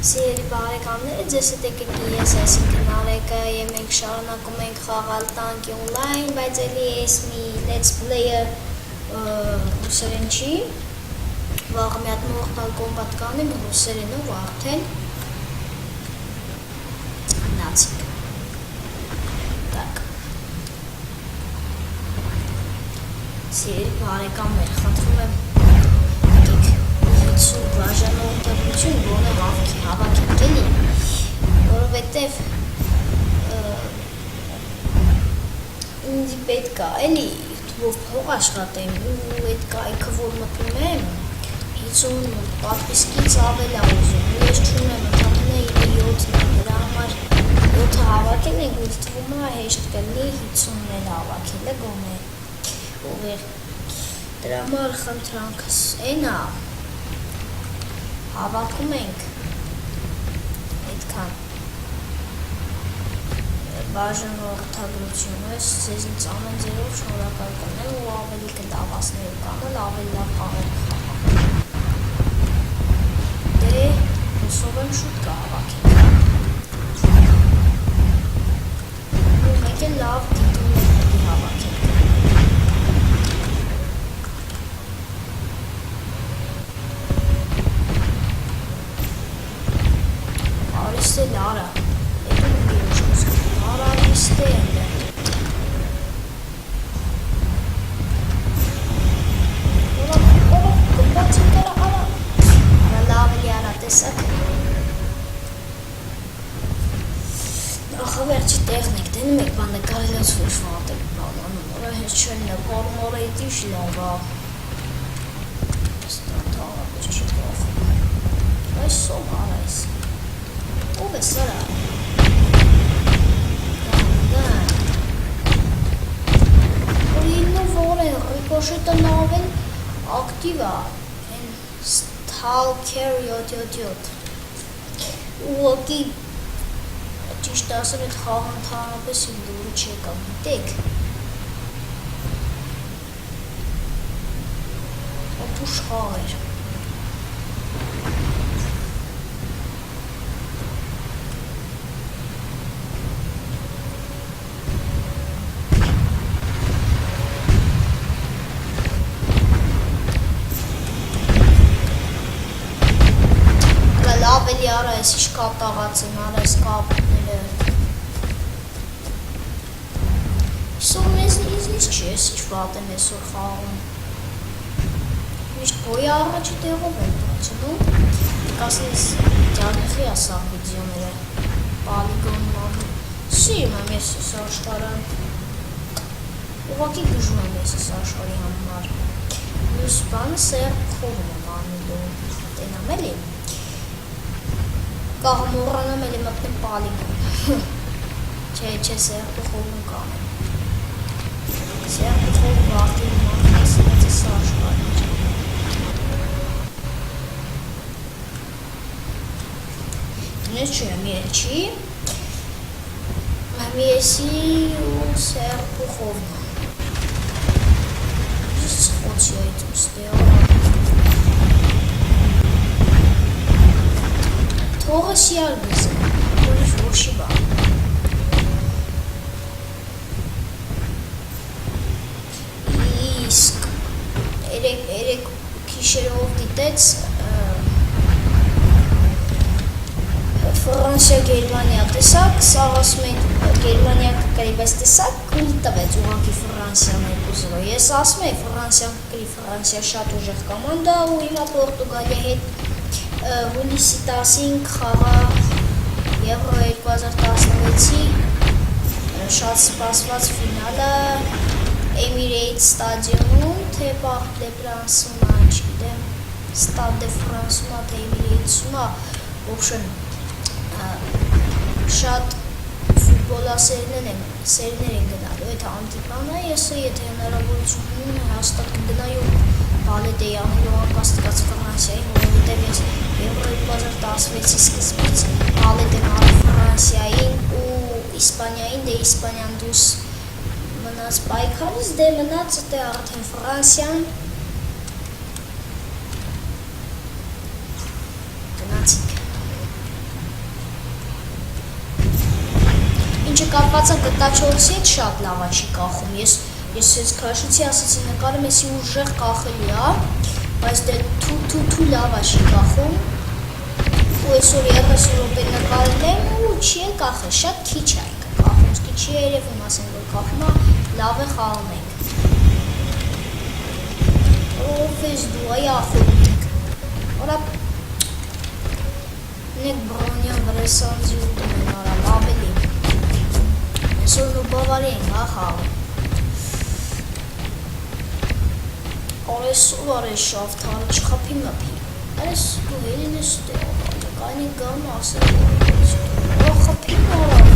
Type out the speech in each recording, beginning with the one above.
Սիրելի բարեկամներ, ձեզ հետ եկեք ես այսինքն Արեկը եւ մենք շարունակում ենք խաղալ տանկի օնլայն, բայց էլի էս մի let's play-ը ռուսերեն չի։ Վաղը մի հատ Mortal Kombat կանեմ ռուսերենով արդեն։ Նացիկ։ Так։ Սիրելի բարեկամներ, խնդրում եմ բաժանորդություն որը հավաքենք էլի, որովհետև ինձ պետք է էլի որ փող աշխատեմ ու այդ կայքը որ մտնում եմ 50 պատվիսկից ավել է ուզում ես չունեմ ընդամենը 7-ն է դրա համար 7-ը հավաքել ենք ինձ թվում է հեշտ կլինի 50-ն էլ հավաքելը գոնե ուղիղ դրա համար խնդրանքս այն է հավաքում ենք այդքան բաժանորդագրությունը ձեզնից ամեն ձերով շնորհակալ կնեմ ու ավելի կլավացնելու կանալ ավելի լավ խաղեր խաղալ դե հուսով եմ շուտ կհավաքենք ու մեկ էլ լավ դիտումներ պետք է հավաքենք Lara, Lara istəyəndə Qımbatçıqlara ara Laviliara տեսակ Ախավերջի տեղն եք դենում եք բանը կարելած վիշվատ եք բանանում Որա հեչ չեն է պարմորա իդի շլավա Ստանթաղա բեչ չկավ Այս սոմ արա ես Ով է սարա Որինով որ է ռիկոշետը նավել ակտիվ է Stalker 777 Ուղղակի ճիշտ ասեմ այդ խաղը ընդհանրապես իմ դուրը չեկա գիտեք Ապուշ խաղ էր Ավելի արա ես իշ կապտաղաց եմ արա ես կապները Իսոր մեզնից չի ես իշ վատ եմ եսոր խաղում Միշտ բոյի առաջի տեղով եմ բացնում Կասնես ճարնխի ասա վիդեոները Պալիգոնում անում Սիրում եմ ես ես աշխարան Ուղակի գժում եմ ես ես աշխարի համար Մյուս բանը սեր խորում եմ անիլում Տենամ էլի Կաղը մորանամ էլի մտնեմ պալիգոն Չէ սեր պխողում կանեմ Սեր պխողում վաղդին մատնես մեծս աշխարի Նես չունեմ ելչի Մեմիեսի ու սեր պխողում Իսկ խոցի այդ ուստեղ Թողը սիար գիզը, որիշ ոչի բա Իսկ երեք քիշերով դիտեց Ֆրանսիա Գերմանիա տեսակ, սաղ ասում են Գերմանիա կկրի, բայց տեսակ կուլ տվեց ուղղակի Ֆրանսիան 2-0 Ես ասում եմ Ֆրանսիան կկրի, Ֆրանսիա շատ ուժեղ կոմանդա ու հիմա Պորտուգալիա հետ Հուլիսի 10-ին խաղա Եվրո 2016-ի շատ սպասված ֆինալը Emirates ստադիոնում, թե Parc des Princes-ում է, չգիտեմ, Stade de France-ում է, թե Emirates-ում է, ոբշն շատ ֆուտբոլասերներ են գնալու, եթե անտիպան է, ես եթե հնարավորություն ունեմ, հաստատ կգնայու բալետ էի անելու անկաստկաց Ֆրանսիայի, որովհետև ես Եվրո 2016-ի սկզբից բալետ եմ արել Ֆրանսիային ու Իսպանիային, դե Իսպանիան դուս մնաց պայքարից, դե մնաց դե արդեն Ֆրանսիան գնացիք կապված է գտաչոցի հետ շատ լավ է չի կախում։ Ես ես քաշեցի, ասեցի նկարեմ, էսի ուժեղ կախելի է, բայց դե թու լավ է չի կախում։ Ու այսօր 30 րոպե նկարել եմ ու չի էլ կախել, շատ քիչ է կախում, իսկ չի երևում, ասենք որ կախում է, լավ է խաղում ենք։ Ով ես դու, այ ախորիկ։ Որա նեք բրոնյան վրեսանձի ու դմեն արամ, ավելի։ Այսօր նու բավարի ենք, հա խաղում։ Արես շավթարը չխապի մպի։ Այս դու հելին ես տեղ, կայնի գամ ասել, խապի մարավ։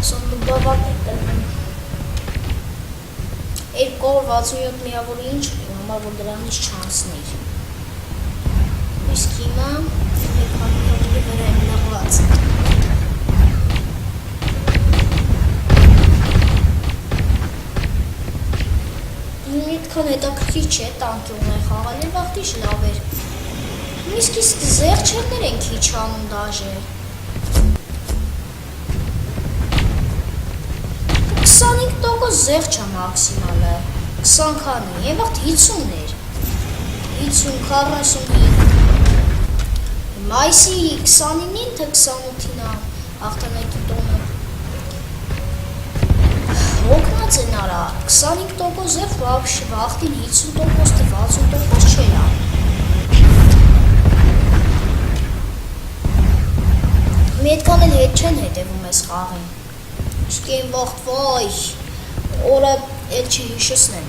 Սոն նու բավակ է տնեմ։ 267 միավորի ինչ համար որ դրանից չանցնիր։ Իսկ հիմա մեկ համիավորի վրա եմ լղված։ Այդքան հետաքրքիր չէ, տանկի ունեն խաղալ էլ վաղտիշ լավ էր։ Իսկ զեղչերներ են քիչ անում դաժե։ 25% զեղչ է մաքսիմալը, 20 քանի, եւ վաղտ 50-ներ, 50, 45, մայիսի 29-ին թե 28-ին աղթանակի տոնը, հոգնած են արա, 25% զեղչ վաղշի վաղտին 50% թե 60% չեր ա։ Մի հետքան էլ հետ չեն հետևում ես խաղին։ Իսկ են վաղտ վայ, օրը էլ չի հիշեսնեմ,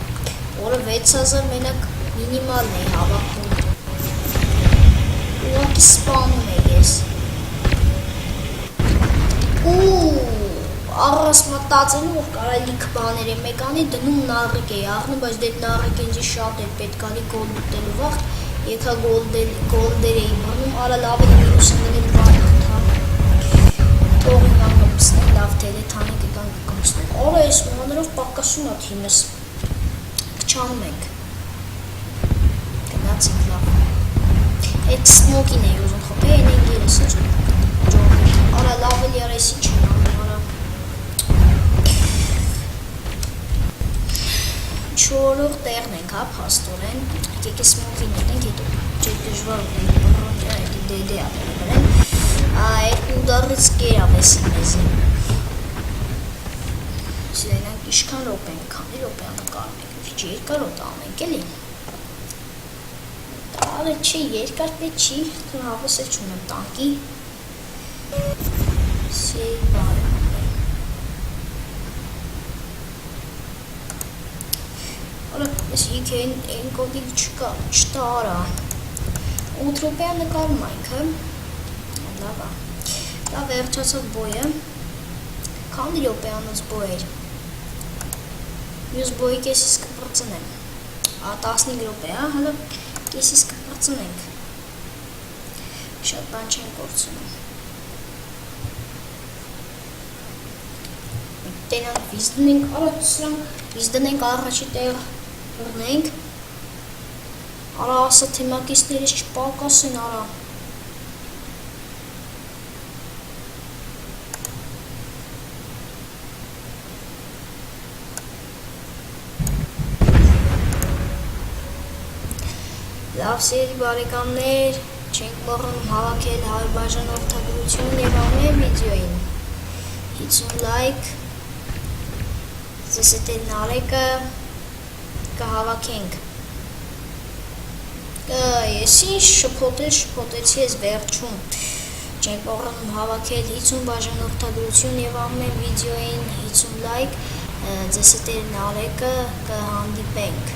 օրը 6000 մենակ մինիմալն էի հավաքում, ուղակի սպանում է ես, ու առաս մտածելու որ կարելիք բաներ է, մեկանի դնում նարիք էի աղնում, բայց դետ նարիք ինձի շատ էր պետքանի գոլ դուտելու վաղտ, եկա գոլդեր էի բանում, արա լավ էլ մինուսը դնել վանք թողին անգամսնել, լավ թելեթանիկ եկան կկմսնել, արա ես մաներով պակասուն ատ հիմս, կչանում ենք, գնացինք լավ, այդ սմոկին էի ուզում խոպի, են ենք երես էր, արա լավ էլ յարեսի չեն անում, արա, չորող տեղն ենք, հա, պաստորեն, եկեք սմոկին ետենք, հետո չեք դժվար ունենք, բռոն դեդե ապել բրեն, այդ ուդարից կերավ էսի մեզի, սիրենանք իշքան ռոպ ենք, քանի ռոպե անկարում ենք, վիճի երկար ոտա ամենք էլի, տարը չի, երկար պետ չի, թուն հավոս էլ չունեմ տանկի, սիեի բարը, Արա, ես իք են կոդիկ չկա, չտա արա, 8 ռոպեա նկարում այնքը, լավա, լավ վերջացավ բոյը, քանի ռոպեանոց բոյ էր, մյուս բոյի կեսիս կպրծնեմ, 15 ռոպե, հալը կեսիս կպրծնենք, շատ բան չեն կործունում, տենանք վիզ դնենք, արա սրանք վիզ դնենք առաջի տեղ հրնենք, արա ասա թեմակիցներից չպակասեն արա, լավ սերի բարեկամներ, չենք մոռանում հավաքել 100 բաժան որդագրություն և ամեն վիդեոին, 50 լայք, ձեզ էտ են նարեկը, կհավաքենք, եսի շպոտեցի ես վերջում, չենք մոռանում հավաքել 50 բաժան որդագրություն և ամեն վիդեոին 50 լայք, ձեզ էտ են նարեկը, կհանդիպենք,